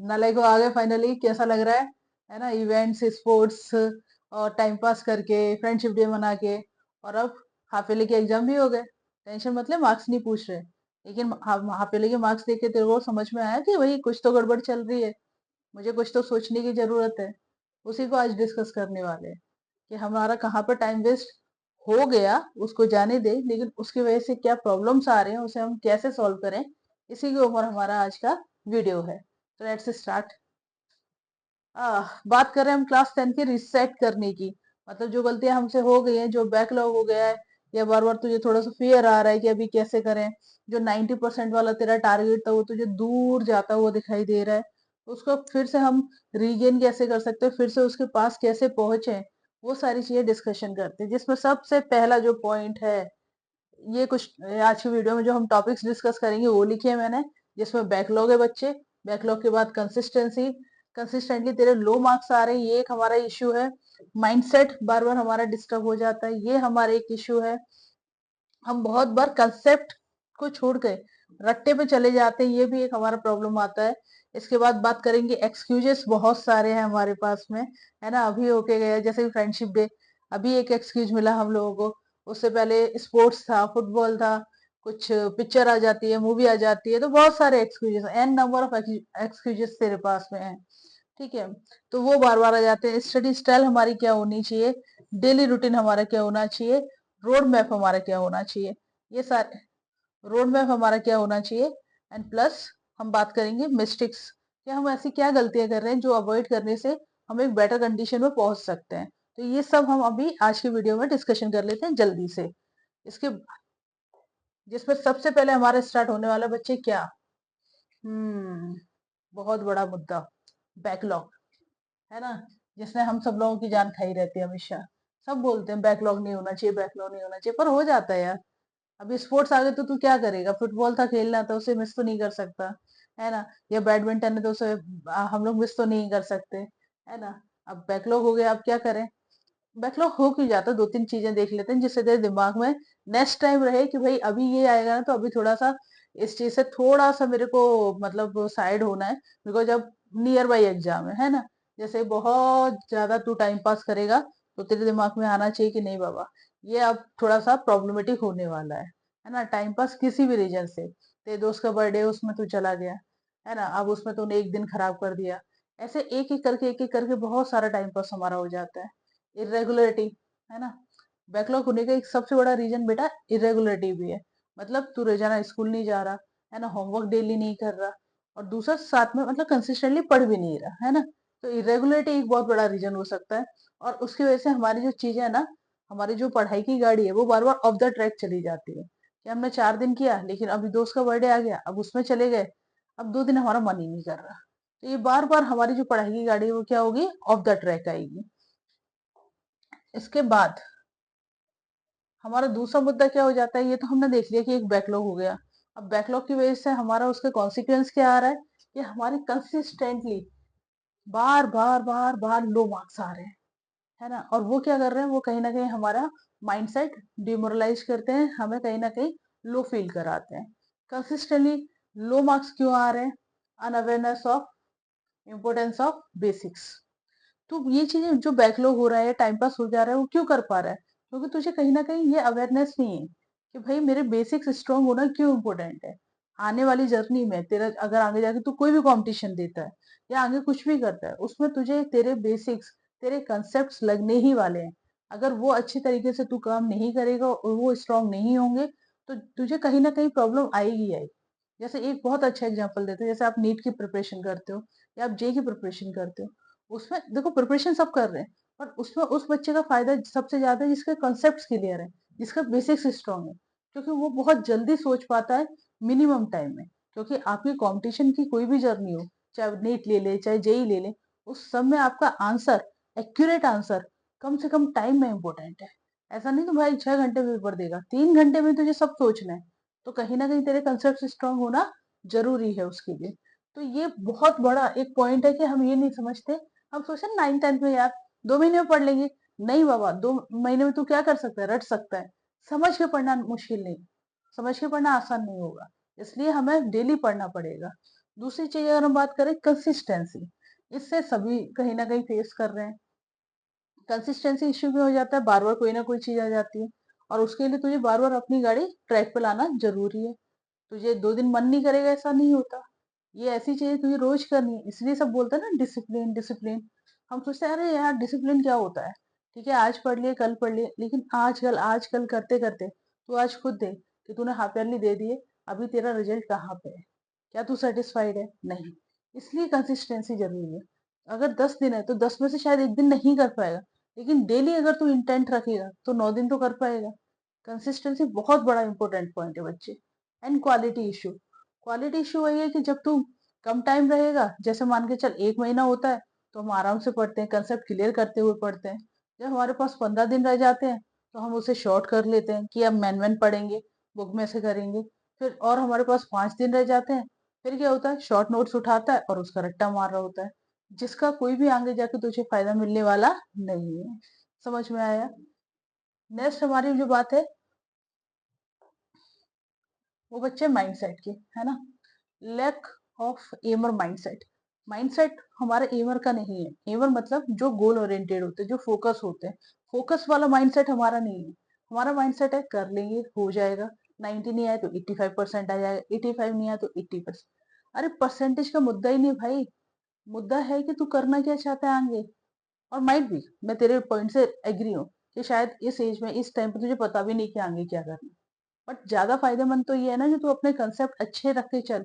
नालायक को आ गए फाइनली, कैसा लग रहा है ना? इवेंट्स, स्पोर्ट्स और टाइम पास करके, फ्रेंडशिप डे मना के, और अब हाफ ईयरली के एग्जाम भी हो गए। टेंशन मतलब मार्क्स नहीं पूछ रहे, लेकिन हाफ ईयरली के मार्क्स देख के तेरे को समझ में आया कि भाई कुछ तो गड़बड़ चल रही है, मुझे कुछ तो सोचने की जरूरत है। उसी को आज डिस्कस करने वाले हैं कि हमारा कहाँ पर टाइम वेस्ट हो गया, उसको जाने दे, लेकिन उसकी वजह से क्या प्रॉब्लम्स आ रहे हैं उसे हम कैसे सॉल्व करें। इसी के ऊपर हमारा आज का वीडियो है। तो लेट्स स्टार्ट। बात कर रहे हैं हम क्लास 10 के रिसेट करने की। मतलब जो गलतियां हमसे हो गई हैं, जो बैकलॉग हो गया है, या बार बार तुझे थोड़ा सा फियर आ रहा है कि अभी कैसे करें, जो 90% वाला तेरा टारगेट था वो तुझे दूर जाता हुआ दिखाई दे रहा है, तो उसको फिर से हम रीगेन कैसे कर सकते हैं, फिर से उसके पास कैसे पहुंचे, वो सारी चीजें डिस्कशन करते हैं। जिसमें सबसे पहला जो पॉइंट है, ये कुछ आज की वीडियो में जो हम टॉपिक्स डिस्कस करेंगे वो लिखे हैं मैंने। जिसमें बैकलॉग है बच्चे, बैकलॉग के बाद कंसिस्टेंसी, कंसिस्टेंटली तेरे लो मार्क्स आ रहे हैं, ये एक हमारा इश्यू है। माइंडसेट बार बार हमारा डिस्टर्ब हो जाता है, ये हमारा एक इश्यू है। हम बहुत बार कंसेप्ट को छोड़ के रट्टे पे चले जाते हैं, ये भी एक हमारा प्रॉब्लम आता है। इसके बाद बात करेंगे एक्सक्यूजेस, बहुत सारे हैं हमारे पास में, है ना? अभी होके गया जैसे फ्रेंडशिप डे, अभी एक एक्सक्यूज मिला हम लोगों को। उससे पहले स्पोर्ट्स था, फुटबॉल था, कुछ पिक्चर आ जाती है, मूवी आ जाती है, तो बहुत सारे excuses, an number of excuses तेरे पास में है। ठीक है, तो वो बार बार आ जाते हैं। स्टडी स्टाइल हमारी क्या होनी चाहिए, डेली रूटीन हमारा क्या होना चाहिए, रोड मैप हमारा क्या होना चाहिए, ये सारे रोड मैप हमारा क्या होना चाहिए। एंड प्लस हम बात करेंगे मिस्टेक्स, क्या हम ऐसी क्या गलतियां कर रहे हैं जो अवॉइड करने से हम एक बेटर कंडीशन में पहुंच सकते हैं। तो ये सब हम अभी आज की वीडियो में डिस्कशन कर लेते हैं जल्दी से। इसके जिसमें सबसे पहले हमारा स्टार्ट होने वाला बच्चे क्या, हम्म बहुत बड़ा मुद्दा, बैकलॉग, है ना? जिसने हम सब लोगों की जान खाई रहती है हमेशा। सब बोलते हैं बैकलॉग नहीं होना चाहिए, बैकलॉग नहीं होना चाहिए, पर हो जाता है यार। अभी स्पोर्ट्स आ गए तो तू क्या करेगा? फुटबॉल था खेलना, तो उसे मिस तो नहीं कर सकता, है ना? या बैडमिंटन है तो उसे हम लोग मिस तो नहीं कर सकते, है ना? अब बैकलॉग हो गया, अब क्या करें? बैकलॉग हो क्यों जाता, दो तीन चीजें देख लेते हैं जिससे तेरे दिमाग में नेक्स्ट टाइम रहे कि भाई अभी ये आएगा ना, तो अभी थोड़ा सा इस चीज से थोड़ा सा मेरे को मतलब साइड होना है, बिकॉज अब नियर बाई एग्जाम है ना? जैसे बहुत ज्यादा तू टाइम पास करेगा तो तेरे दिमाग में आना चाहिए कि नहीं बाबा, ये अब थोड़ा सा प्रॉब्लमेटिक होने वाला है ना? टाइम पास किसी भी रीजन से, तेरे दोस्त का बर्थडे उसमें तू चला गया, है ना? अब उसमें तूने एक दिन खराब कर दिया, ऐसे एक एक करके बहुत सारा टाइम पास हमारा हो जाता है। इरेगुलरिटी, है ना? बैकलॉग होने का एक सबसे बड़ा रीजन बेटा इरेगुलरिटी भी है। मतलब तू रोजाना स्कूल नहीं जा रहा, है ना? होमवर्क डेली नहीं कर रहा, और दूसरा साथ में मतलब कंसिस्टेंटली पढ़ भी नहीं रहा, है ना? तो इरेगुलरिटी एक बहुत बड़ा रीजन हो सकता है। और उसकी वजह से हमारी जो चीजें है ना, हमारी जो पढ़ाई की गाड़ी है वो बार बार ऑफ द ट्रैक चली जाती है, कि हमने 4 दिन किया, लेकिन अभी दोस्त का बर्थडे आ गया, अब उसमें चले गए, अब 2 दिन हमारा मन ही नहीं कर रहा। तो ये बार बार हमारी जो पढ़ाई की गाड़ी है वो क्या होगी, ऑफ द ट्रैक आएगी। इसके बाद हमारा दूसरा मुद्दा क्या हो जाता है, ये तो हमने देख लिया कि एक बैकलॉग हो गया। अब बैकलॉग की वजह से हमारा उसके कॉन्सिक्वेंस क्या आ रहा है, कि हमारी कंसिस्टेंटली बार बार बार बार लो मार्क्स आ रहे हैं, है ना? और वो क्या कर रहे हैं, वो कहीं ना कहीं हमारा माइंडसेट डिमोरलाइज करते हैं, हमें कहीं ना कहीं लो फील कराते हैं। कंसिस्टेंटली लो मार्क्स क्यों आ रहे हैं? Unawareness of importance of basics. तो ये चीजें जो बैकलॉग हो रहा है, टाइम पास हो जा रहा है, वो क्यों कर पा रहा है? क्योंकि तुझे कहीं ना कहीं ये अवेयरनेस नहीं है कि भाई मेरे बेसिक्स स्ट्रांग होना क्यों इम्पोर्टेंट है। आने वाली जर्नी में तेरा अगर आगे जाके तू कोई भी कंपटीशन देता है या आगे कुछ भी करता है, उसमें तुझे तेरे बेसिक्स, तेरे कंसेप्ट लगने ही वाले हैं। अगर वो अच्छी तरीके से तू काम नहीं करेगा और वो स्ट्रांग नहीं होंगे, तो तुझे कहीं ना कहीं प्रॉब्लम आएगी आएगी। जैसे एक बहुत अच्छा एग्जांपल देते हैं, जैसे आप नीट की प्रिपरेशन करते हो या आप जे की प्रिपरेशन करते हो, उसमें देखो प्रिपरेशन सब कर रहे हैं, पर उसमें उस बच्चे का फायदा सबसे ज्यादा है जिसके कॉन्सेप्ट्स क्लियर है, जिसका बेसिक्स स्ट्रांग है, क्योंकि वो बहुत जल्दी सोच पाता है मिनिमम टाइम में। क्योंकि आपकी कंपटीशन की कोई भी जर्नी हो, चाहे नीट ले ले चाहे जेई ले ले, उस सब में आपका आंसर, एक्यूरेट आंसर, कम से कम टाइम में इंपॉर्टेंट है। ऐसा नहीं तो भाई 6 घंटे में पेपर देगा, 3 घंटे में तुझे सब सोचना है, तो कहीं ना कहीं तेरे कंसेप्ट स्ट्रांग होना जरूरी है उसके लिए। तो ये बहुत बड़ा एक पॉइंट है कि हम ये नहीं समझते। हम सोचते हैं 9th 10th में यार 2 महीने में पढ़ लेंगे। नहीं बाबा, 2 महीने में तू क्या कर सकता है, रट सकता है। समझ के पढ़ना मुश्किल नहीं, समझ के पढ़ना आसान नहीं होगा, इसलिए हमें डेली पढ़ना पड़ेगा। दूसरी चीज अगर हम बात करें कंसिस्टेंसी, इससे सभी कहीं ना कहीं फेस कर रहे हैं। कंसिस्टेंसी इश्यू भी हो जाता है, बार बार कोई ना कोई चीज आ जाती है, और उसके लिए तुझे बार बार अपनी गाड़ी ट्रैक पे लाना जरूरी है। तुझे 2 दिन मन नहीं करेगा ऐसा नहीं होता। ये ऐसी चीजें तुझे रोज करनी है, इसलिए सब बोलते हैं ना डिसिप्लिन डिसिप्लिन। हम सोचते हैं अरे यार डिसिप्लिन क्या होता है, ठीक है आज पढ़ लिए कल पढ़ लिए, लेकिन आजकल आजकल करते करते तू आज खुद देख कि तूने हाफ ईयरली दे दिए, अभी तेरा रिजल्ट कहाँ पे है, क्या तू सेटिस्फाइड है? नहीं। इसलिए कंसिस्टेंसी जरूरी है। अगर 10 दिन है तो 10 में से शायद एक दिन नहीं कर पाएगा, लेकिन डेली अगर तू इंटेंट रखेगा तो 9 दिन तो कर पाएगा। कंसिस्टेंसी बहुत बड़ा इंपॉर्टेंट पॉइंट है बच्चे। And quality issue, quality issue वही है कि जब तू कम टाइम रहेगा, जैसे मान के चल 1 महीना होता है तो हम आराम से पढ़ते हैं, कंसेप्ट क्लियर करते हुए पढ़ते हैं। जब हमारे पास 15 दिन रह जाते हैं तो हम उसे शॉर्ट कर लेते हैं कि अब मैन पढ़ेंगे, बुक में से करेंगे। फिर और हमारे पास 5 दिन रह जाते हैं, फिर क्या होता है, शॉर्ट नोट्स उठाता है और उसका रट्टा मार रहा होता है, जिसका कोई भी आगे जाके तुझे फायदा मिलने वाला नहीं है। समझ में आया? नेक्स्ट हमारी जो बात है वो बच्चे माइंडसेट की है ना। लैक ऑफ एमर माइंडसेट। माइंडसेट हमारे एमर का नहीं है। एमर मतलब जो गोल ओरिएंटेड होते हैं, जो फोकस होते हैं, फोकस वाला माइंडसेट हमारा नहीं है। हमारा माइंडसेट है कर लेंगे हो जाएगा, 90 नहीं आए तो 85% आ जाएगा, 85 नहीं आया तो 80%। अरे परसेंटेज का मुद्दा ही नहीं भाई, मुद्दा है कि तू करना क्या चाहता है आगे। और माइट भी मैं तेरे पॉइंट से एग्री हूँ कि शायद इस एज में इस टाइम पे तुझे पता भी नहीं कि आगे क्या करना। बट ज्यादा फायदेमंद तो ये है ना कि तू अपने कंसेप्ट अच्छे रख के चल,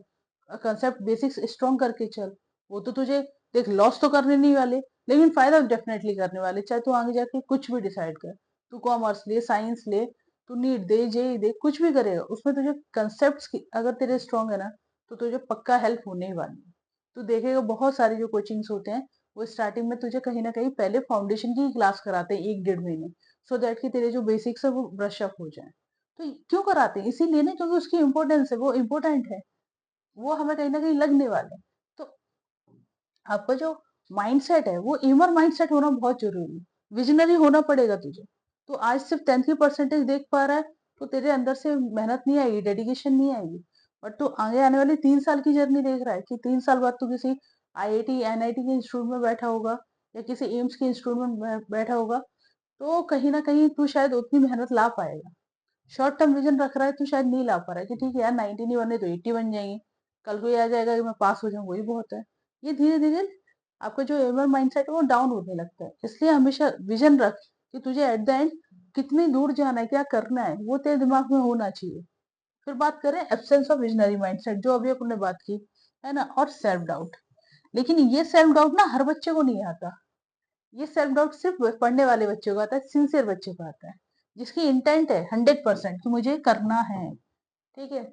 कंसेप्ट बेसिक्स स्ट्रॉन्ग करके चल। वो तो तुझे देख लॉस तो करने नहीं वाले, लेकिन फायदा डेफिनेटली करने वाले, चाहे तू आगे जाके कुछ भी डिसाइड कर। तू कॉमर्स ले, साइंस ले, तू नीट दे, जेई दे, कुछ भी करेगा उसमें तुझे कंसेप्ट की अगर तेरे स्ट्रॉन्ग है ना, तो तुझे पक्का हेल्प होने ही वाली है। तू देखेगा बहुत सारे जो कोचिंग्स होते हैं वो स्टार्टिंग में तुझे कहीं ना कहीं पहले फाउंडेशन की क्लास कराते हैं 1 डेढ़ महीने, सो दैट कि तेरे जो बेसिक्स है वो ब्रश अप हो जाए। तो क्यों कराते हैं? इसीलिए ना क्योंकि उसकी इंपॉर्टेंस है, वो इम्पोर्टेंट है, वो हमें कहीं ना कहीं लगने वाले हैं। तो आपका जो माइंडसेट है वो एमर माइंडसेट होना बहुत जरूरी है, विजनरी होना पड़ेगा तुझे। तो आज सिर्फ 10th की परसेंटेज देख पा रहा है तो तेरे अंदर से मेहनत नहीं आएगी, डेडिकेशन नहीं आएगी। बट तू आगे आने वाली 3 साल की जर्नी देख रहा है कि 3 साल बाद तू किसी आईआईटी एनआईटी के इंस्टीट्यूट में बैठा होगा या किसी एम्स के इंस्टीट्यूट में बैठा होगा, तो कहीं ना कहीं तू शायद उतनी मेहनत ला पाएगा। शॉर्ट टर्म विजन रख रहा है तो शायद नहीं ला पा रहा है कि ठीक है यार 90 नहीं बने तो 80 बन जाएंगे, कल को ये आ जाएगा कि मैं पास हो जाऊं वही बहुत है। ये धीरे धीरे आपका जो एमर माइंडसेट है वो डाउन होने लगता है। इसलिए हमेशा विजन रख कि तुझे एट द एंड कितनी दूर जाना है, क्या करना है, वो तेरे दिमाग में होना चाहिए। फिर बात करें एब्सेंस ऑफ विजनरी माइंडसेट, जो अभी अपन ने बात की है ना, और सेल्फ डाउट। लेकिन ये सेल्फ डाउट ना हर बच्चे को नहीं आता। ये सेल्फ डाउट सिर्फ पढ़ने वाले बच्चे को आता है, सिंसियर बच्चे को आता है, जिसकी इंटेंट है 100% कि मुझे करना है। ठीक है,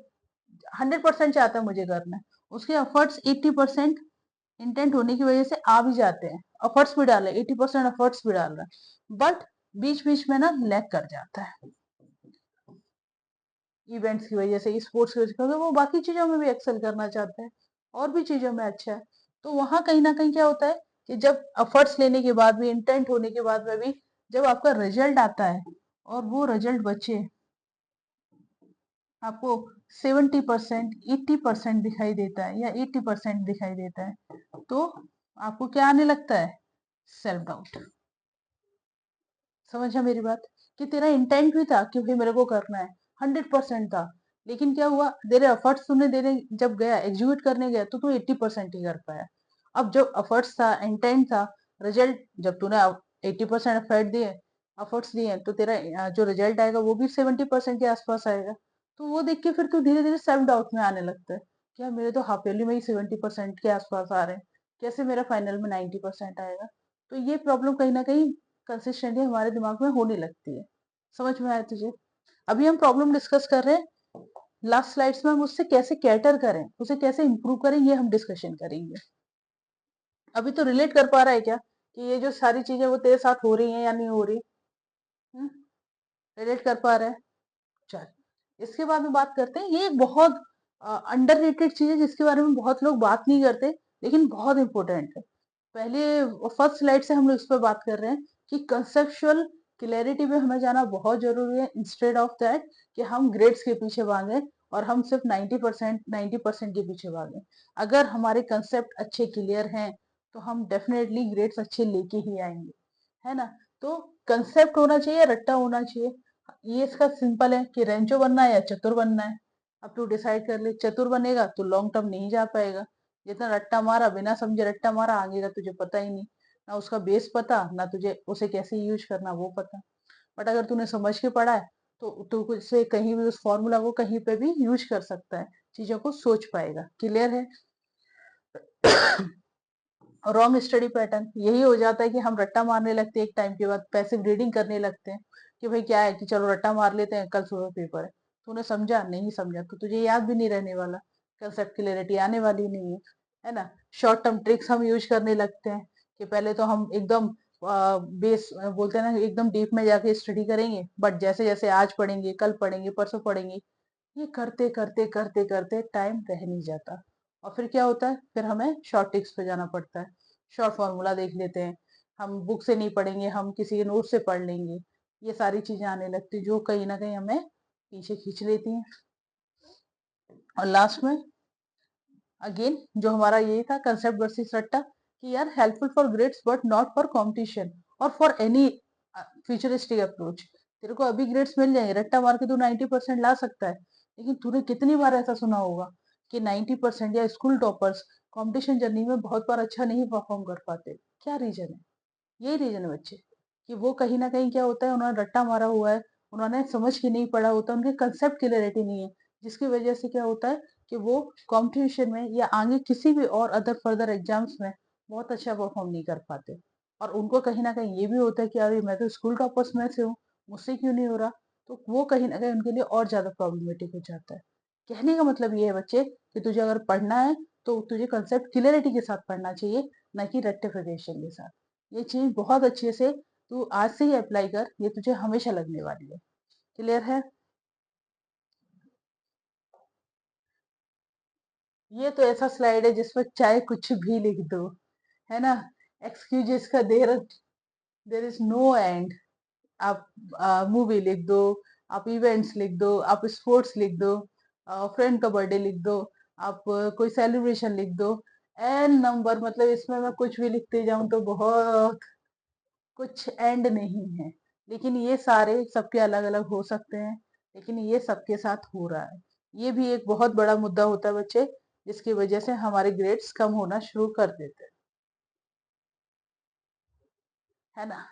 100% चाहता है मुझे करना है, उसके एफर्ट्स 80% इंटेंट होने की वजह से आ भी जाते हैं, एफर्ट्स भी डाले 80% एफर्ट्स भी डाल रहा है, बट बीच बीच में ना लैग कर जाता है इवेंट्स की वजह से, स्पोर्ट्स की वजह से, क्योंकि वो बाकी चीजों में भी एक्सेल करना चाहता है और भी चीजों में अच्छा है। तो वहां कहीं ना कहीं क्या होता है कि जब एफर्ट्स लेने के बाद भी, इंटेंट होने के बाद में भी, जब आपका रिजल्ट आता है और वो रिजल्ट बच्चे आपको 70% 80% दिखाई देता है या 80% दिखाई देता है, तो आपको क्या आने लगता है? Self doubt. समझा मेरी बात? कि तेरा इंटेंट भी था कि भाई मेरे को करना है, 100% था, लेकिन क्या हुआ, तेरे एफर्ट्स तूने देने जब गया एग्जीक्यूट करने गया तो तू 80% ही कर पाया। अब जो एफर्ट्स था, इंटेंट था, रिजल्ट जब तूने 80% एफर्ट दिए, एफर्ट्स दिए, तो तेरा जो रिजल्ट आएगा वो भी 70% के आसपास आएगा। तो वो देख के फिर तू धीरे धीरे सेल्फ डाउट में आने लगता है कि यार मेरे तो हाफ ईयरली में ही 70% के आसपास आ रहे हैं, कैसे मेरा फाइनल में 90% आएगा। तो ये प्रॉब्लम कहीं ना कहीं कंसिस्टेंटली हमारे दिमाग में होने लगती है। समझ में आया तुझे? अभी हम प्रॉब्लम डिस्कस कर रहे हैं, लास्ट स्लाइड्स में हम उससे कैसे कैटर करें, उसे कैसे इंप्रूव करें, ये हम डिस्कशन करेंगे। अभी तो रिलेट कर पा रहा है क्या कि ये जो सारी चीजें वो तेरे साथ हो रही हैं या नहीं हो रही? रिलेट कर पा रहा है? चल, इसके बाद में बात करते हैं, ये एक बहुत अंडररेटेड चीज है जिसके बारे में बहुत लोग बात नहीं करते, लेकिन बहुत इंपॉर्टेंट है। पहले फर्स्ट स्लाइड से हम लोग इस पर बात कर रहे हैं कि कंसेप्चुअल क्लैरिटी पे हमें जाना बहुत जरूरी है, इंस्टेड ऑफ दैट कि हम ग्रेड्स के पीछे भागे और हम सिर्फ 90% के पीछे भागे। अगर हमारे कंसेप्ट अच्छे क्लियर हैं तो हम डेफिनेटली ग्रेड्स अच्छे लेके ही आएंगे, है ना। तो कंसेप्ट होना चाहिए, रट्टा होना चाहिए। ये इसका सिंपल है कि रेंचो बनना है या चतुर बनना है। अब तू डिसाइड कर ले, चतुर बनेगा तो लॉन्ग टर्म नहीं जा पाएगा। जितना रट्टा मारा, बिना समझे रट्टा मारा, आगे का तुझे पता ही नहीं, ना उसका बेस पता, ना तुझे उसे कैसे यूज करना वो पता। बट अगर तूने समझ के पढ़ा है तो तू उसे कहीं भी, उस फॉर्मूला को कहीं पे भी यूज कर सकता है, चीजों को सोच पाएगा। क्लियर है। रॉन्ग स्टडी पैटर्न यही हो जाता है कि हम रट्टा मारने लगते हैं, एक टाइम के बाद पैसिव रीडिंग करने लगते हैं कि भाई क्या है कि चलो रट्टा मार लेते हैं, कल सुबह पेपर है। तूने समझा नहीं समझा तो तुझे याद भी नहीं रहने वाला, कंसेप्ट क्लियरिटी आने वाली नहीं है ना। शॉर्ट टर्म ट्रिक्स हम यूज करने लगते हैं कि पहले तो हम एकदम बेस बोलते हैं ना, एकदम डीप में जाके स्टडी करेंगे, बट जैसे जैसे आज पढ़ेंगे, कल पढ़ेंगे, परसों पढ़ेंगे, ये करते करते करते करते टाइम रह नहीं जाता। और फिर क्या होता है, फिर हमें शॉर्ट टिप्स पे जाना पड़ता है। शॉर्ट फॉर्मूला देख लेते हैं, हम बुक से नहीं पढ़ेंगे, हम किसी के नोट से पढ़ लेंगे। ये सारी चीजें आने लगती जो कहीं ना कहीं हमें पीछे खींच लेती हैं। और लास्ट में अगेन जो हमारा ये था कंसेप्ट वर्सेस रट्टा, कि यार helpful for grades but not for competition और फॉर एनी फ्यूचरिस्टिक अप्रोच। तेरे को अभी ग्रेड्स मिल जाएंगे, रट्टा मार के तू 90% ला सकता है, लेकिन तूने कितनी बार ऐसा सुना होगा कि 90% या स्कूल टॉपर्स कंपटीशन जर्नी में बहुत बार अच्छा नहीं परफॉर्म कर पाते। क्या रीजन है? यही रीजन है बच्चे, कि वो कहीं ना कहीं क्या होता है, उन्होंने रट्टा मारा हुआ है, उन्होंने समझ के नहीं पढ़ा होता, उनके कंसेप्ट क्लियरिटी नहीं है, जिसकी वजह से क्या होता है कि वो कंपटीशन में या आगे किसी भी और अदर फर्दर एग्जाम्स में बहुत अच्छा परफॉर्म नहीं कर पाते। और उनको कहीं ना कहीं ये भी होता है कि अरे मैं तो स्कूल टॉपर्स में से हूँ, मुझसे क्यों नहीं हो रहा। तो वो कहीं ना कहीं उनके लिए और ज्यादा प्रॉब्लमेटिक हो जाता है। कहने का मतलब ये है बच्चे, कि तुझे अगर पढ़ना है तो तुझे कंसेप्ट क्लियरिटी के साथ पढ़ना चाहिए, ना कि रेक्टिफिकेशन के साथ। ये चीज बहुत अच्छे से तू आज से ही अप्लाई कर, ये तुझे हमेशा लगने वाली है। क्लियर है। ये तो ऐसा स्लाइड है जिसमें चाहे कुछ भी लिख दो, है ना। एक्सक्यूजेस का देर इज नो एंड। आप मूवी लिख दो, आप इवेंट्स लिख दो, आप स्पोर्ट्स लिख दो, फ्रेंड का बर्थडे लिख दो, आप कोई सेलिब्रेशन लिख दो, एन नंबर। मतलब इसमें मैं कुछ भी लिखते जाऊं तो बहुत कुछ एंड नहीं है। लेकिन ये सारे सबके अलग अलग हो सकते हैं, लेकिन ये सबके साथ हो रहा है। ये भी एक बहुत बड़ा मुद्दा होता है बच्चे, जिसकी वजह से हमारे ग्रेड्स कम होना शुरू कर देते हैं, है ना।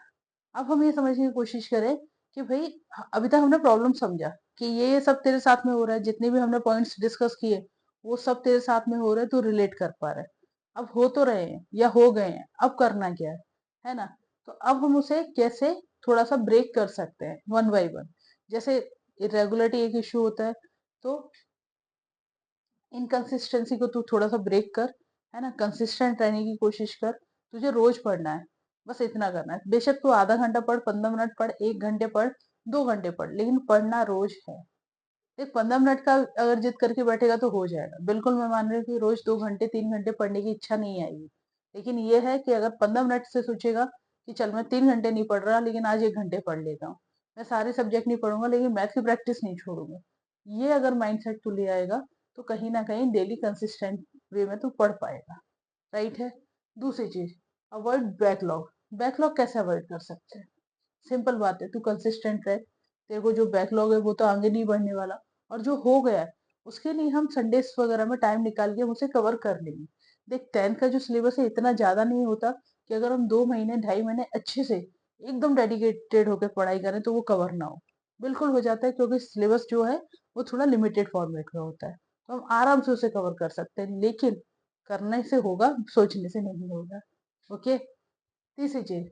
अब हम ये समझने की कोशिश करें कि भाई अभी तक हमने प्रॉब्लम समझा कि ये सब तेरे साथ में हो रहा है, जितने भी हमने पॉइंट्स डिस्कस किए वो सब तेरे साथ में हो रहे हैं, तू रिलेट कर पा रहा है। अब हो तो रहे हैं या हो गए हैं, अब करना क्या है ना। तो अब हम उसे कैसे थोड़ा सा ब्रेक कर सकते हैं वन बाय वन। जैसे इरेगुलरिटी एक इश्यू होता है, तो इनकंसिस्टेंसी को तू थोड़ा सा ब्रेक कर, है ना। कंसिस्टेंट रहने की कोशिश कर, तुझे रोज पढ़ना है, बस इतना करना है। बेशक तू आधा घंटा पढ़, 15 मिनट पढ़, 1 घंटे पढ़, 2 घंटे पढ़, लेकिन पढ़ना रोज है। एक 15 मिनट का अगर जिद करके बैठेगा तो हो जाएगा, बिल्कुल मैं मान रही हूँ कि रोज 2 घंटे 3 घंटे पढ़ने की इच्छा नहीं आएगी। लेकिन ये है कि अगर 15 मिनट से सोचेगा कि चल मैं 3 घंटे नहीं पढ़ रहा, लेकिन आज 1 घंटे पढ़ लेता हूँ, मैं सारे सब्जेक्ट नहीं पढ़ूंगा लेकिन मैथ की प्रैक्टिस नहीं छोड़ूंगा, ये अगर माइंडसेट तू ले आएगा तो कहीं ना कहीं डेली कंसिस्टेंट वे में तू पढ़ पाएगा। राइट है। दूसरी चीज, अवॉइड बैकलॉग। बैकलॉग कैसे अवॉइड कर सकते हैं? सिंपल बात है, तू कंसिस्टेंट रहे। तेरे को जो बैकलॉग है वो तो आगे नहीं बढ़ने वाला, और जो हो गया है उसके लिए हम संडेस वगैरह में टाइम निकाल के हम उसे कवर कर लेंगे। देख 10th का जो सिलेबस है इतना ज्यादा नहीं होता कि अगर हम 2 महीने 2.5 महीने अच्छे से एकदम डेडिकेटेड होकर पढ़ाई करें तो वो कवर ना हो। बिल्कुल हो जाता है, क्योंकि सिलेबस जो है वो थोड़ा लिमिटेड फॉर्मेट में होता है, तो हम आराम से उसे कवर कर सकते हैं। लेकिन करने से होगा, सोचने से नहीं होगा। ओके। तीसरी चीज,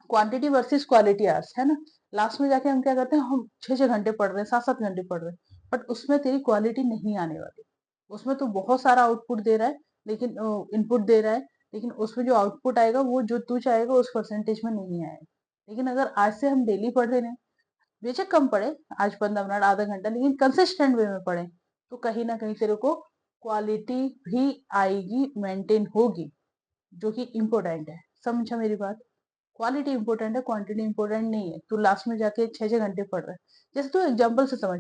क्वांटिटी वर्सेस क्वालिटी आवर्स, है ना। लास्ट में जाके हम क्या करते हैं, हम 6 6 घंटे पढ़ रहे हैं, 7 7 घंटे पढ़ रहे हैं, बट उसमें तेरी क्वालिटी नहीं आने वाली। उसमें तो बहुत सारा आउटपुट दे रहा है, लेकिन इनपुट दे रहा है, लेकिन उसमें जो आउटपुट आएगा वो जो तू चाहेगा उस परसेंटेज में नहीं आएगा। लेकिन अगर आज से हम डेली पढ़ रहे हैं, बेशक कम पढ़े, आज 15 मिनट आधा घंटा, लेकिन कंसिस्टेंट वे में पढ़े, तो कहीं ना कहीं तेरे को क्वालिटी भी आएगी, मेंटेन होगी, जो कि इम्पोर्टेंट है। समझा मेरी बात। क्वालिटी इंपॉर्टेंट है, क्वांटिटी इंपॉर्टेंट नहीं है। तू लास्ट में जाके 6 6 घंटे पढ़ रहा है, जैसे तू एग्जाम्पल से समझ,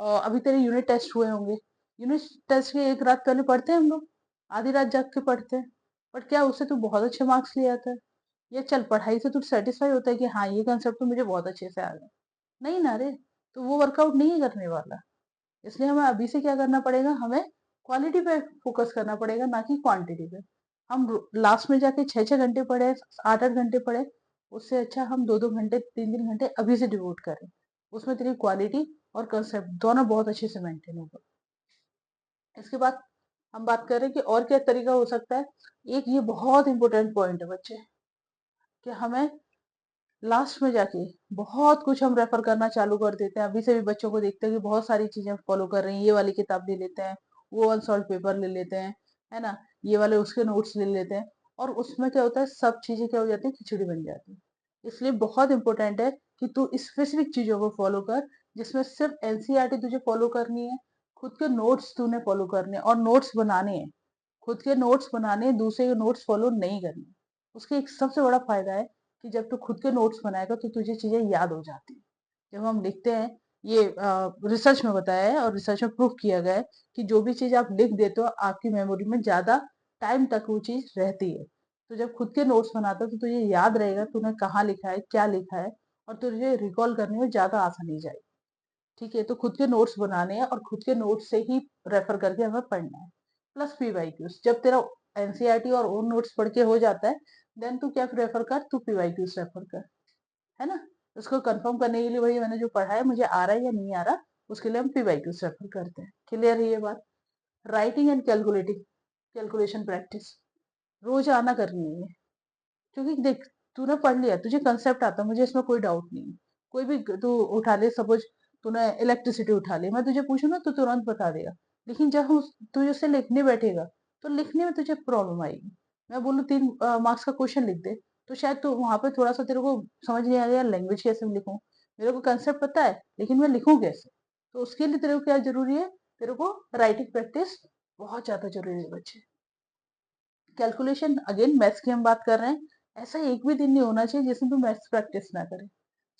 अभी तेरे यूनिट टेस्ट हुए होंगे। यूनिट टेस्ट के एक रात पहले पढ़ते हैं हम लोग, आधी रात जाग के पढ़ते हैं। बट क्या उससे तू बहुत अच्छे मार्क्स ले आता है? या चल पढ़ाई से तू सेटिस्फाई होता है कि हाँ ये कंसेप्ट तो मुझे बहुत अच्छे से आ गया? नहीं ना रे। तो वो वर्कआउट नहीं है करने वाला। इसलिए हमें अभी से क्या करना पड़ेगा, हमें क्वालिटी पे फोकस करना पड़ेगा, ना कि क्वांटिटी पे। हम लास्ट में जाके 6-6 घंटे पढ़े, 8-8 घंटे पढ़े, उससे अच्छा हम 2-2 घंटे, 3-3 घंटे अभी से डिवोट करें। उसमें तेरी क्वालिटी और कंसेप्ट दोनों बहुत अच्छे से मेंटेन होगा। इसके बाद हम बात करें कि और क्या तरीका हो सकता है। एक ये बहुत इंपॉर्टेंट पॉइंट है बच्चे, कि हमें लास्ट में जाके बहुत कुछ हम रेफर करना चालू कर देते हैं। अभी से भी बच्चों को देखते हैं कि बहुत सारी चीजें फॉलो कर रही हैं। ये वाली किताब ले लेते हैं, वो अनसॉल्व पेपर ले लेते हैं, है ना, ये वाले उसके नोट्स ले लेते हैं। और उसमें क्या होता है, सब चीजें क्या हो जाती है, खिचड़ी बन जाती है। इसलिए बहुत इंपॉर्टेंट है कि तू स्पेसिफिक चीजों को फॉलो कर, जिसमें सिर्फ एनसीईआरटी तुझे फॉलो करनी है, खुद के नोट्स तूने फॉलो करने हैं और नोट्स बनाने हैं। खुद के नोट्स बनाने हैं, दूसरे के नोट्स फॉलो नहीं करने। उसके एक सबसे बड़ा फायदा है कि जब तू खुद के नोट्स बनाएगा तो तुझे चीजें याद हो जाती है। जब हम लिखते हैं, ये रिसर्च में बताया है और रिसर्च में प्रूफ किया गया है कि जो भी चीज आप लिख देते हो आपकी मेमोरी में ज्यादा टाइम तक वो चीज रहती है। तो जब खुद के नोट्स बनाते हो तो तुझे याद रहेगा तूने कहाँ लिखा है, क्या लिखा है, और तुझे रिकॉल करने में ज्यादा आसानी जाएगी। ठीक है, तो खुद के नोट्स बनाने हैं और खुद के नोट्स से ही रेफर करके हमें पढ़ना है। प्लस पीवाईक्यूज, जब तेरा एनसीईआरटी और ओन नोट्स पढ़ के हो जाता है, देन तू क्या रेफर कर, तू पीवाईक्यूज रेफर कर, है ना। उसको कंफर्म करने के लिए भाई मैंने जो पढ़ा है मुझे आ रहा है या नहीं आ रहा, उसके लिए हम पीवाईक्यूज रेफर करते हैं। क्लियर है ये बात? Writing and calculating, calculation practice रोज आना करनी है। क्योंकि देख, तूने पढ़ लिया, तुझे कंसेप्ट आता है, मुझे इसमें कोई डाउट नहीं है। कोई भी तू उठा ले, सपोज तूने इलेक्ट्रिसिटी उठा ली, मैं तुझे पूछूं ना तो तुरंत बता देगा। लेकिन जब तू उसे लिखने बैठेगा तो लिखने में तुझे प्रॉब्लम आएगी। मैं बोलूँ 3 मार्क्स का क्वेश्चन लिख दे, तो शायद तू वहां पे थोड़ा सा तेरे को समझ नहीं आ गया, लैंग्वेज कैसे मैं लिखूं, मेरे को कंसेप्ट पता है लेकिन मैं लिखूं कैसे। तो उसके लिए तेरे को क्या जरूरी है, तेरे को राइटिंग प्रैक्टिस बहुत ज्यादा जरूरी है बच्चे। कैलकुलेशन, अगेन मैथ्स की हम बात कर रहे हैं। ऐसा एक भी दिन नहीं होना चाहिए जिसमें तू मैथ्स प्रैक्टिस ना करे।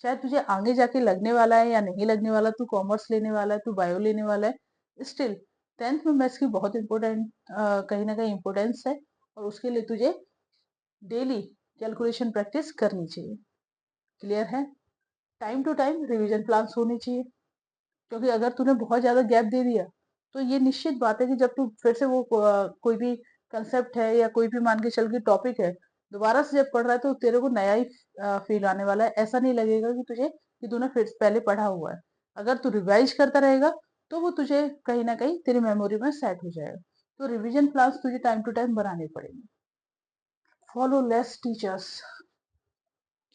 चाहे तुझे आगे जाके लगने वाला है या नहीं लगने वाला, तू कॉमर्स लेने वाला है, तू बायो लेने वाला है, स्टिल टेंथ में मैथ्स की बहुत इंपॉर्टेंट, कहीं ना कहीं इंपॉर्टेंस है। और उसके लिए तुझे डेली कैलकुलेशन प्रैक्टिस करनी चाहिए। क्लियर है? Time to time revision plans होने चाहिए। क्योंकि अगर तूने बहुत ज्यादा गैप दे दिया तो ये निश्चित बात है कि जब तू फिर से वो कोई भी कंसेप्ट है या कोई भी मान के चल के टॉपिक है, दोबारा से जब पढ़ रहा है तो तेरे को नया ही फील आने वाला है। ऐसा नहीं लगेगा कि तुझे कि तूने फिर पहले पढ़ा हुआ है। अगर तू रिवाइज करता रहेगा तो वो तुझे कहीं ना कहीं तेरी मेमोरी में सेट हो जाएगा। तो रिवीजन प्लान्स तुझे टाइम टू टाइम बनाने पड़ेंगे। फॉलो लेस टीचर्स,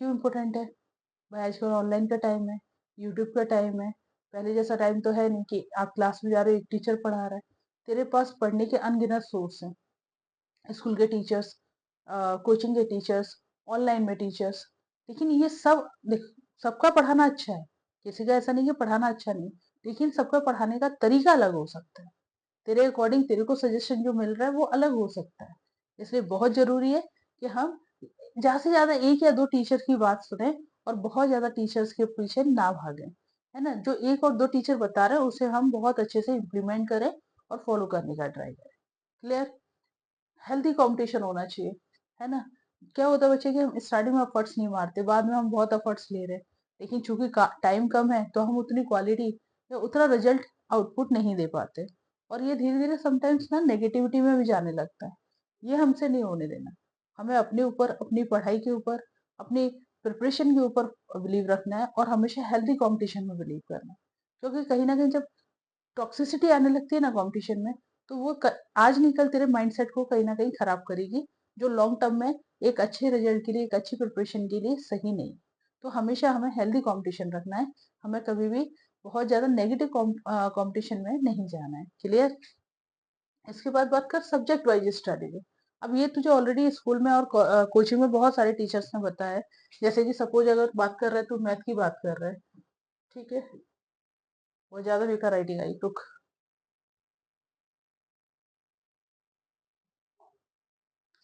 क्यों इम्पोर्टेंट है भाई? आजकल ऑनलाइन का टाइम है, यूट्यूब का टाइम है। पहले जैसा टाइम तो है नहीं कि आप क्लास में जा रहे हो, एक टीचर पढ़ा रहा है। तेरे पास पढ़ने के अनगिनत सोर्स हैं। स्कूल के टीचर्स, कोचिंग के टीचर्स, ऑनलाइन में टीचर्स। लेकिन ये सब देख, सबका पढ़ाना अच्छा है, किसी का ऐसा नहीं कि पढ़ाना अच्छा नहीं, लेकिन सबका पढ़ाने का तरीका अलग हो सकता है। तेरे अकॉर्डिंग तेरे को सजेशन जो मिल रहा है वो अलग हो सकता है। इसलिए बहुत जरूरी है कि हम ज्यादा से ज्यादा एक या दो टीचर की बात सुने और बहुत ज्यादा टीचर्स के पीछे ना भागें। है ना, जो एक और दो टीचर बता रहे हैं उसे हम बहुत अच्छे से इम्प्लीमेंट करें और फॉलो करने का ट्राई करें। क्लियर? हेल्थी कंपटीशन होना चाहिए, है ना। क्या होता है बच्चे कि हम स्टार्टिंग में एफर्ट्स नहीं मारते, बाद में हम बहुत एफर्ट्स ले रहे हैं, लेकिन चूंकि टाइम कम है तो हम उतनी क्वालिटी या उतना रिजल्ट आउटपुट नहीं दे पाते। और ये धीरे धीरे समटाइम्स ना नेगेटिविटी में भी जाने लगता है। ये हमसे नहीं होने देना। हमें अपने ऊपर, अपनी पढ़ाई के ऊपर, अपनी प्रिपरेशन के ऊपर बिलीव रखना है और हमेशा हेल्थी कंपटीशन में बिलीव करना है। क्योंकि कहीं ना कहीं जब टॉक्सिसिटी आने लगती है ना कंपटीशन में, तो वो आज नहीं कल तेरे माइंडसेट को कहीं ना कहीं खराब करेगी, जो लॉन्ग टर्म में एक अच्छे रिजल्ट के लिए, एक अच्छी प्रिपरेशन के लिए सही नहीं। तो हमेशा हमें हेल्दी कंपटीशन रखना है। हमें कभी भी बहुत ज्यादा नेगेटिव कंपटीशन में नहीं जाना है। क्लियर? इसके बाद बात कर सब्जेक्ट वाइज स्ट्रेटेजी। अब ये तुझे ऑलरेडी स्कूल में और कोचिंग में बहुत सारे टीचर्स ने बताया है। जैसे कि सपोज अगर बात कर रहे हैं, तो मैथ की बात कर रहे हैं, ठीक है। वो ज्यादा बेकार राइटिंग आई, रुक,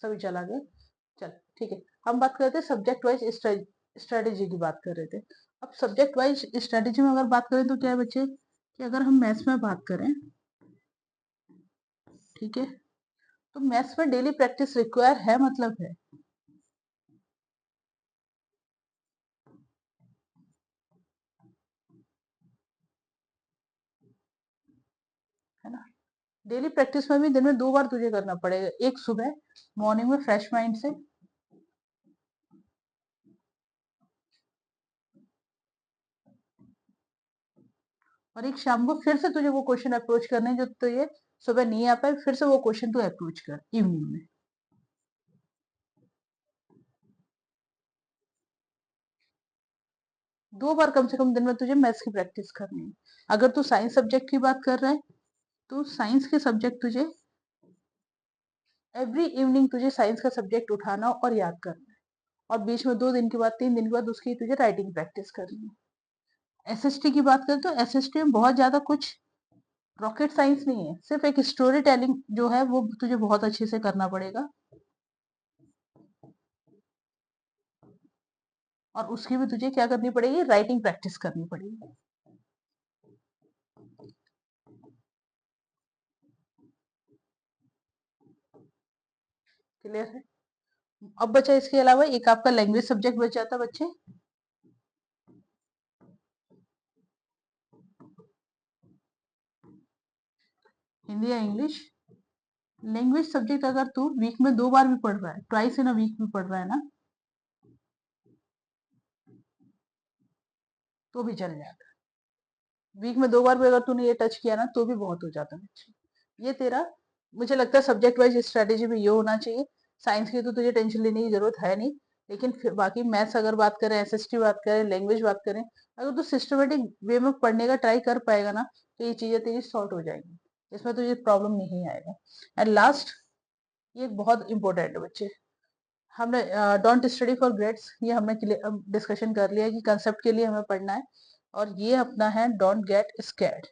सभी चला गया। चल, ठीक है। हम बात करते हैं सब्जेक्ट वाइज स्ट्रेटेजी की बात कर रहे थे। अब सब्जेक्ट वाइज स्ट्रेटेजी में अगर बात करें तो क्या है बच्चे, कि अगर हम मैथ्स में बात करें, ठीक है, तो मैथ्स में डेली प्रैक्टिस रिक्वायर है, मतलब है ना। डेली प्रैक्टिस में भी दिन में 2 बार तुझे करना पड़ेगा, एक सुबह मॉर्निंग में फ्रेश माइंड से, और एक शाम को फिर से तुझे वो क्वेश्चन अप्रोच करने हैं जो तुझे सुबह नहीं आ पाए, फिर से वो क्वेश्चन तू अप्रोच कर इवनिंग में। 2 बार कम से कम दिन में तुझे मैथ्स की प्रैक्टिस करनी है। अगर तू साइंस सब्जेक्ट की बात कर रहा है, तो साइंस के सब्जेक्ट तुझे एवरी इवनिंग तुझे साइंस का सब्जेक्ट उठाना और याद करना है, और बीच में 2 दिन के बाद 3 दिन के बाद उसकी तुझे राइटिंग प्रैक्टिस करनी है। एसएसटी की बात करें तो एसएसटी में बहुत ज्यादा कुछ रॉकेट साइंस नहीं है, सिर्फ एक स्टोरी टेलिंग जो है वो तुझे बहुत अच्छे से करना पड़ेगा, और उसकी भी तुझे क्या करनी पड़ेगी, राइटिंग प्रैक्टिस करनी पड़ेगी। क्लियर है। अब बचा इसके अलावा एक आपका लैंग्वेज सब्जेक्ट बच जाता बच्चे, हिंदी या इंग्लिश। लैंग्वेज सब्जेक्ट अगर तू वीक में 2 बार भी पढ़ रहा है, ट्वाइस इन अ वीक भी पढ़ रहा है ना, तो भी चल जाएगा। वीक में 2 बार भी अगर तूने ये टच किया ना, तो भी बहुत हो जाता है बच्चे। ये तेरा, मुझे लगता है सब्जेक्ट वाइज स्ट्रेटेजी में ये होना चाहिए। साइंस की तो तुझे टेंशन लेने की जरूरत है नहीं, लेकिन फिर बाकी मैथ्स अगर बात करें, एसएसटी बात करें, लैंग्वेज बात करें, अगर तू सिस्टमेटिक वे में पढ़ने का ट्राई कर पाएगा ना, तो ये चीजें तेरी सॉर्ट हो जाएंगी, इसमें तुझे प्रॉब्लम नहीं आएगा। एंड लास्ट, ये बहुत इंपॉर्टेंट है बच्चे, हमने डोंट स्टडी फॉर ग्रेड्स, ये हमने डिस्कशन कर लिया है कि कंसेप्ट के लिए हमें पढ़ना है, और ये अपना है डोंट गेट स्कैर्ड।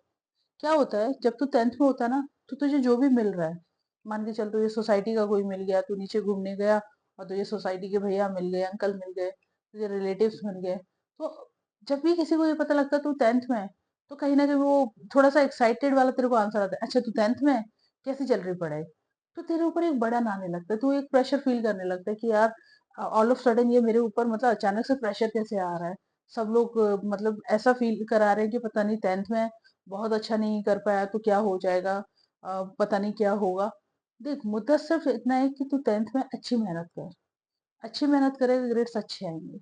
क्या होता है जब तू 10th में होता है ना, तो तुझे जो भी मिल रहा है, मान के चल तुझे सोसाइटी का कोई मिल गया, तू नीचे घूमने गया और तुझे सोसाइटी के भैया मिल गए, अंकल मिल गए, तुझे रिलेटिव्स मिल गए, तो जब भी किसी को ये पता लगता है तू 10th में है, तो कहीं ना कहीं वो थोड़ा सा एक्साइटेड वाला तेरे को आंसर आता है, अच्छा तू 10th में है, कैसी चल रही पढ़ाई, तो तेरे ऊपर एक बर्डन आने लगता है, तू एक प्रेशर फील करने लगता है कि यार ऑल ऑफ सडन ये मेरे ऊपर मतलब अचानक से प्रेशर कैसे आ रहा है। सब लोग मतलब ऐसा फील करा रहे हैं कि पता नहीं 10th में बहुत अच्छा नहीं कर पाया तो क्या हो जाएगा, पता नहीं क्या होगा। देख, मुद्दा सिर्फ इतना है कि तू 10th में अच्छी मेहनत कर, अच्छी मेहनत करेगा ग्रेड्स अच्छे आएंगे।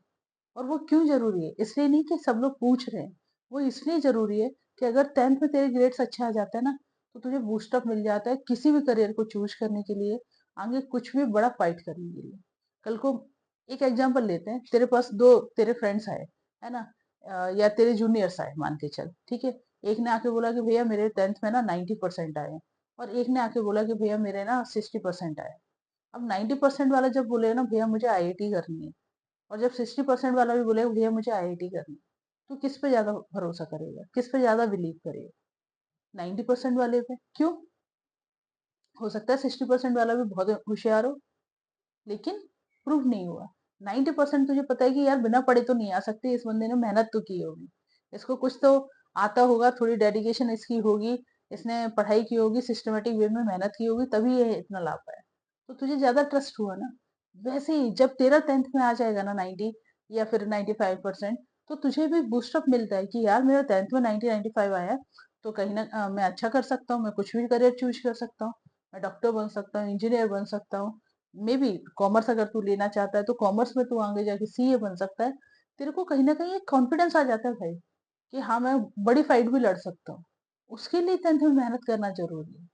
और वो क्यों जरूरी है, इसलिए नहीं कि सब लोग पूछ रहे हैं, वो इसलिए जरूरी है कि अगर 10th में तेरे ग्रेड्स अच्छे आ जाते हैं ना, तो तुझे बूस्टअप मिल जाता है किसी भी करियर को चूज करने के लिए, आगे कुछ भी बड़ा फाइट करने के लिए। कल को एक एग्जांपल लेते हैं, तेरे पास दो तेरे फ्रेंड्स आए, है ना, या तेरे जूनियर्स आए मान के चल, ठीक है। एक ने आके बोला कि भैया मेरे 10th में ना 90% आए हैं, और एक ने आके बोला कि भैया मेरे ना 60% आए। अब 90% वाला जब बोले ना भैया मुझे आईआईटी करनी है, और जब 60% वाला भी बोले भैया मुझे आईआईटी करनी है, तो किस पे ज्यादा भरोसा करेगा, किस पे ज्यादा बिलीव करेगा? 90% वाले पे। क्यों? हो सकता है 60% वाला भी बहुत होशियार हो, लेकिन प्रूव नहीं हुआ। 90% तुझे पता है कि यार बिना पढ़े तो नहीं आ सकती, इस बंदे ने मेहनत तो की होगी, इसको कुछ तो आता होगा, थोड़ी डेडिकेशन इसकी होगी, इसने पढ़ाई की होगी, सिस्टमेटिक वे में मेहनत की होगी, तभी ये इतना ला पाया, तो तुझे ज्यादा ट्रस्ट हुआ ना। वैसे ही जब तेरा 10th में आ जाएगा ना 90 या फिर 95%, तो तुझे भी बूस्टअप मिलता है कि यार मेरा 10th में 90-95 आया है, तो कहीं ना मैं अच्छा कर सकता हूँ, मैं कुछ भी करियर चूज कर सकता हूँ, मैं डॉक्टर बन सकता हूँ, इंजीनियर बन सकता हूँ, मे बी कॉमर्स अगर तू लेना चाहता है तो कॉमर्स में तू आगे जाके सीए बन सकता है। तेरे को कहीं ना कहीं एक कॉन्फिडेंस आ जाता है भाई, कि हाँ मैं बड़ी फाइट भी लड़ सकता हूँ। उसके लिए 10th में मेहनत करना जरूरी है,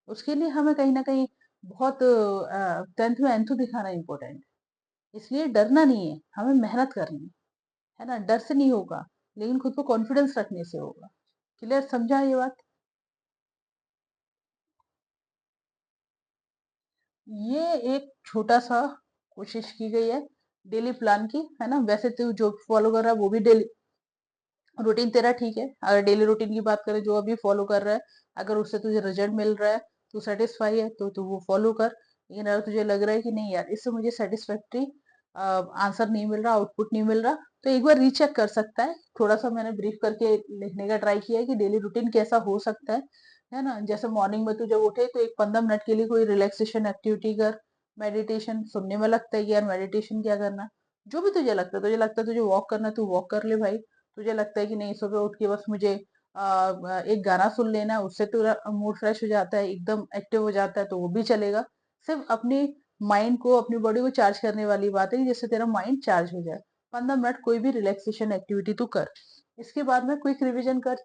उसके लिए हमें कहीं ना कहीं बहुत 10th में एंथू दिखाना इम्पोर्टेंट है। इसलिए डरना नहीं है, हमें मेहनत करनी है ना, डर से नहीं होगा, लेकिन खुद को कॉन्फिडेंस रखने से होगा। क्लियर, समझा ये बात? ये एक छोटा सा कोशिश की गई है डेली प्लान की, है ना। वैसे तू जो फॉलो कर रहा है वो भी डेली रूटीन तेरा ठीक है, अगर डेली रूटीन की बात करें जो अभी फॉलो कर रहा है, अगर उससे तुझे रिजल्ट मिल रहा है, तू सेटिस्फाई है, तो तू वो फॉलो कर। लेकिन अगर तुझे लग रहा है कि नहीं यार इससे मुझे सेटिस्फैक्ट्री आंसर नहीं मिल रहा, आउटपुट नहीं मिल रहा, तो एक बार रीचेक कर सकता है। थोड़ा सा मैंने ब्रीफ करके लिखने का ट्राई किया है कि डेली रूटीन कैसा हो सकता है ना। जैसे मॉर्निंग में तू जब उठे तो एक 15 मिनट के लिए कोई रिलैक्सेशन एक्टिविटी कर। मेडिटेशन सुनने में लगता है कि यार मेडिटेशन क्या करना, जो भी तुझे लगता है तुझे वॉक करना, तू वॉक कर ले भाई। तुझे लगता है कि नहीं सुबह उठ के बस मुझे एक गाना सुन लेना है, उससे तेरा मूड फ्रेश हो जाता है, एकदम एक्टिव हो जाता है, तो वो भी चलेगा। सिर्फ अपनी माइंड को, अपनी बॉडी को चार्ज करने वाली बात है कि जिससे तेरा माइंड चार्ज हो जाए। 15 मिनट कोई भी रिलैक्सेशन एक्टिविटी तू कर। इसके बाद में क्विक रिवीजन कर।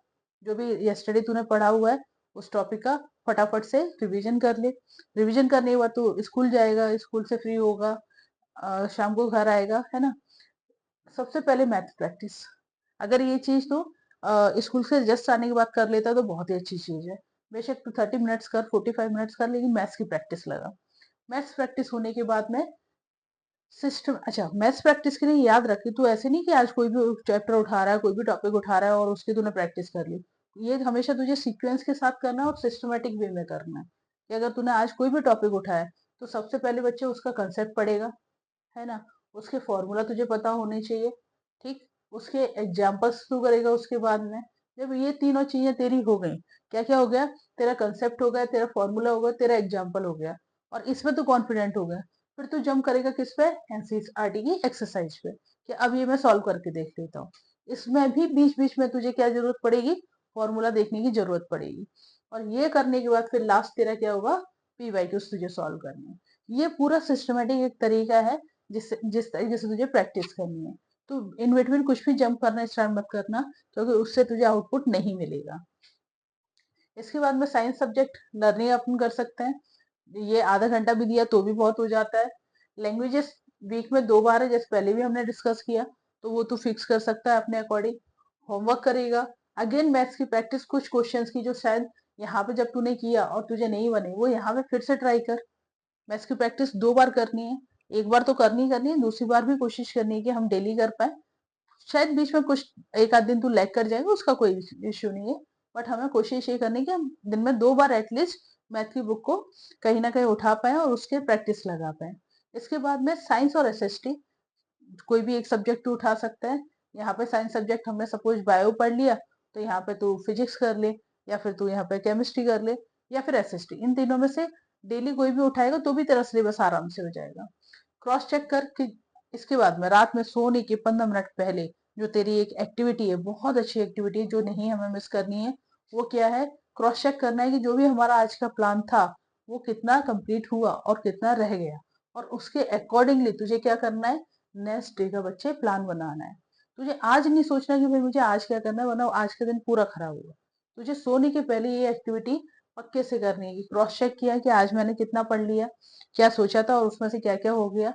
जो भी यस्टरडे तूने पढ़ा हुआ है उस टॉपिक का फटाफट से रिवीजन कर ले। रिवीजन करने के बाद तू स्कूल जाएगा, स्कूल से फ्री होगा, शाम को घर आएगा, है ना। सबसे पहले मैथ प्रैक्टिस। अगर ये चीज तो स्कूल से जस्ट आने के बाद कर लेता है तो बहुत ही अच्छी चीज है। बेशक तू 30 मिनट्स कर, 45 मिनट्स कर, लेकिन मैथ्स की प्रैक्टिस लगा। मैथ्स प्रैक्टिस होने के बाद में सिस्टम, अच्छा मैथ्स प्रैक्टिस के लिए याद रखी तू, ऐसे नहीं कि आज कोई भी चैप्टर उठा रहा है, कोई भी टॉपिक उठा रहा है और उसकी तूने प्रैक्टिस कर ली। ये हमेशा तुझे सीक्वेंस के साथ करना है और सिस्टमेटिक वे में करना है। कि अगर तूने आज कोई भी टॉपिक उठाया तो सबसे पहले बच्चे उसका कंसेप्ट पढ़ेगा, है ना। उसके फॉर्मूला तुझे पता होने चाहिए, ठीक। उसके एग्जाम्पल्स तू करेगा उसके बाद में। जब ये तीनों चीजें तेरी हो गई, क्या क्या हो गया, तेरा कंसेप्ट हो गया, तेरा फॉर्मूला हो गया, तेरा एग्जाम्पल हो गया, और इसमें तू कॉन्फिडेंट हो गया। फिर तू जंप करेगा किस पे, एनसीईआरटी की एक्सरसाइज पे, कि अब ये मैं सॉल्व करके देख लेता हूँ। इसमें भी बीच बीच में तुझे क्या जरूरत पड़ेगी, फॉर्मूला देखने की जरूरत पड़ेगी। और ये करने के बाद फिर लास्ट तेरा क्या होगा, पीवाईक्यूज तुझे सॉल्व करने हैं। ये पूरा सिस्टमेटिक एक तरीका है जिस तरीके से तुझे प्रैक्टिस करनी है। तो इन बिटवीन कुछ भी जंप करना स्टार्ट मत करना, क्योंकि उससे तुझे आउटपुट नहीं मिलेगा। इसके बाद में साइंस सब्जेक्ट लर्निंग अपन कर सकते हैं। ये आधा घंटा भी दिया तो भी बहुत हो जाता है। लैंग्वेजेस वीक में 2 बार है, जैसे पहले भी हमने डिस्कस किया, तो वो तू फिक्स कर सकता है अपने अकॉर्डिंग। होमवर्क करेगा। अगेन मैथ्स की प्रैक्टिस, कुछ क्वेश्चंस की जो शायद यहाँ पे जब तूने किया और तुझे नहीं बने, वो यहाँ पे फिर से ट्राई कर। मैथ्स की प्रैक्टिस 2 बार करनी है। एक बार तो करनी ही करनी है, दूसरी बार भी कोशिश करनी है कि हम डेली कर पाए। शायद बीच में कुछ एक आध दिन तू लैग कर जाएगा, उसका कोई इश्यू नहीं है। बट हमें कोशिश ये करनी है कि हम दिन में 2 बार एटलीस्ट मैथ की बुक को कहीं ना कहीं उठा पाए और उसके प्रैक्टिस लगा पाए। इसके बाद में साइंस और एसएसटी, कोई भी एक सब्जेक्ट तू उठा सकता है। यहाँ पे साइंस सब्जेक्ट हमने सपोज बायो पढ़ लिया, तो यहाँ पे तू फिजिक्स कर ले, या फिर तू यहाँ पे केमिस्ट्री कर ले, या फिर एसएसटी। इन तीनों में से डेली कोई भी उठाएगा तो भी तेरा सिलेबस आराम से हो जाएगा। क्रॉस चेक कर कि इसके बाद में रात में सोने के 15 मिनट पहले जो तेरी एक एक्टिविटी है, बहुत अच्छी एक्टिविटी है जो नहीं हमें मिस करनी है, वो क्या है, क्रॉस चेक करना है कि जो भी हमारा आज का प्लान था वो कितना कंप्लीट हुआ और कितना रह गया। और उसके अकॉर्डिंगली तुझे क्या करना है, नेक्स्ट डे का बच्चे प्लान बनाना है। तुझे आज नहीं सोचना कि भाई मुझे आज क्या करना है, वरना आज का दिन पूरा खराब होगा। तुझे सोने के पहले ये एक्टिविटी पक्के से करनी है कि क्रॉस चेक किया कि आज मैंने कितना पढ़ लिया, क्या सोचा था और उसमें से क्या क्या हो गया।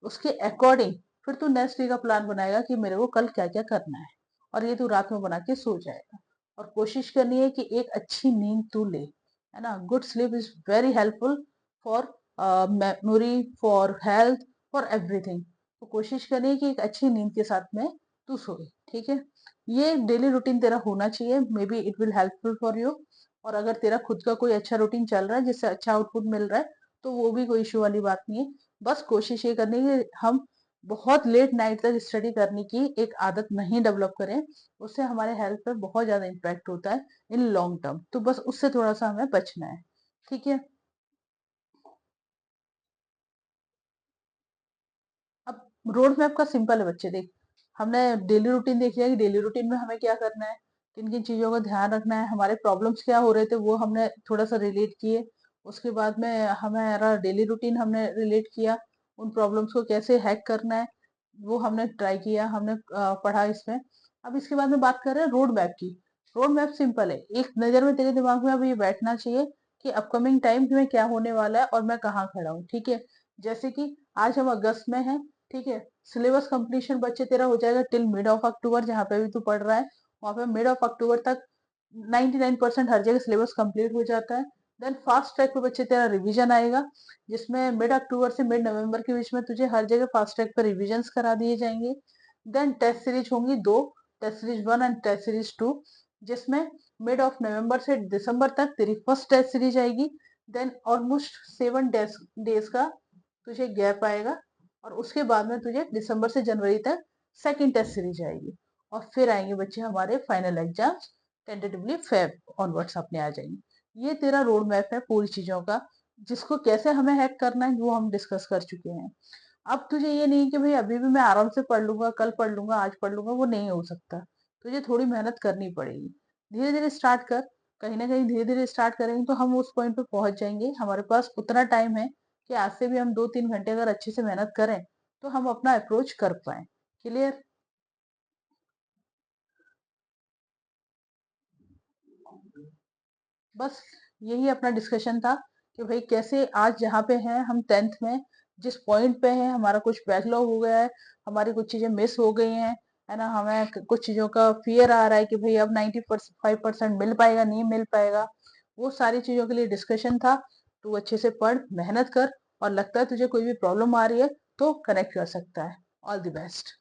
उसके अकॉर्डिंग फिर तू नेक्स्ट डे का प्लान बनाएगा कि मेरे को कल क्या क्या करना है, और ये तू रात में बना के सो जाएगा। और कोशिश करनी है कि एक अच्छी नींद तू ले, है ना। Good sleep is very helpful for memory, for health, for everything. तो कोशिश करनी है कि एक अच्छी नींद के साथ में तू सोए, ठीक है। ये डेली रूटीन तेरा होना चाहिए, may be it will helpful for you. और अगर तेरा खुद का कोई अच्छा रूटीन चल रहा है जिससे अच्छा आउटपुट मिल रहा है, तो वो भी कोई इश्यू वाली बात नहीं है। बस कोशिश ये करनी है कि हम बहुत लेट नाइट तक स्टडी करने की एक आदत नहीं डेवलप करें। उससे हमारे हेल्थ पर बहुत ज्यादा इम्पैक्ट होता है इन लॉन्ग टर्म, तो बस उससे थोड़ा सा हमें बचना है, ठीक है। अब रोड मैप का सिंपल है बच्चे, देख। हमने डेली रूटीन देख लिया कि डेली रूटीन में हमें क्या करना है, किन किन चीजों का ध्यान रखना है, हमारे प्रॉब्लम्स क्या हो रहे थे वो हमने थोड़ा सा रिलेट किए। उसके बाद में हमारा डेली रूटीन हमने रिलेट किया, उन प्रॉब्लम्स को कैसे हैक करना है वो हमने ट्राई किया, हमने पढ़ा इसमें। अब इसके बाद में बात कर रहे हैं रोड मैप की। रोड मैप सिंपल है, एक नजर में तेरे दिमाग में अब ये बैठना चाहिए कि अपकमिंग टाइम में क्या होने वाला है और मैं कहाँ खड़ा हूँ, ठीक है। जैसे कि आज हम अगस्त में हैं, ठीक है। सिलेबस कंप्लीशन बच्चे तेरा हो जाएगा टिल मिड ऑफ अक्टूबर, जहाँ पे भी तू पढ़ रहा है वहां पे मिड ऑफ अक्टूबर तक 99% हर जगह सिलेबस कंप्लीट हो जाता है। देन फास्ट ट्रैक पे बच्चे तेरा रिवीजन आएगा, जिसमें मिड अक्टूबर से मिड नवंबर के बीच में तुझे हर जगह फास्ट ट्रैक पे रिवीजन करा दिए जाएंगे। देन टेस्ट सीरीज होंगी 2, test series 1 and test series 2, जिसमें मिड ऑफ नवंबर से दिसंबर तक तेरी फर्स्ट टेस्ट सीरीज आएगी। देन ऑलमोस्ट 7 डेज डेज का तुझे गैप आएगा, और उसके बाद में तुझे दिसंबर से जनवरी तक सेकंड टेस्ट सीरीज आएगी, और फिर आएंगे बच्चे हमारे final exams, tentatively Feb onwards अपने आ जाएंगे। ये तेरा रोड मैप है पूरी चीजों का, जिसको कैसे हमें हैक करना है वो हम डिस्कस कर चुके हैं। अब तुझे ये नहीं कि भाई अभी भी मैं आराम से पढ़ लूंगा, कल पढ़ लूंगा, आज पढ़ लूंगा, वो नहीं हो सकता। तुझे थोड़ी मेहनत करनी पड़ेगी। धीरे धीरे स्टार्ट कर, कहीं ना कहीं धीरे धीरे स्टार्ट करेंगे तो हम उस पॉइंट पे पहुंच जाएंगे। हमारे पास उतना टाइम है कि आज से भी हम 2-3 घंटे अगर अच्छे से मेहनत करें तो हम अपना अप्रोच कर पाए। क्लियर? बस यही अपना डिस्कशन था कि भाई कैसे आज जहाँ पे हैं हम 10th में, जिस पॉइंट पे हैं, हमारा कुछ बैकलॉग हो गया है, हमारी कुछ चीजें मिस हो गई हैं, है ना, हमें कुछ चीजों का फियर आ रहा है कि भाई अब 95% मिल पाएगा, नहीं मिल पाएगा, वो सारी चीजों के लिए डिस्कशन था। तू अच्छे से पढ़, मेहनत कर, और लगता है तुझे कोई भी प्रॉब्लम आ रही है तो कनेक्ट कर सकता है। All the best.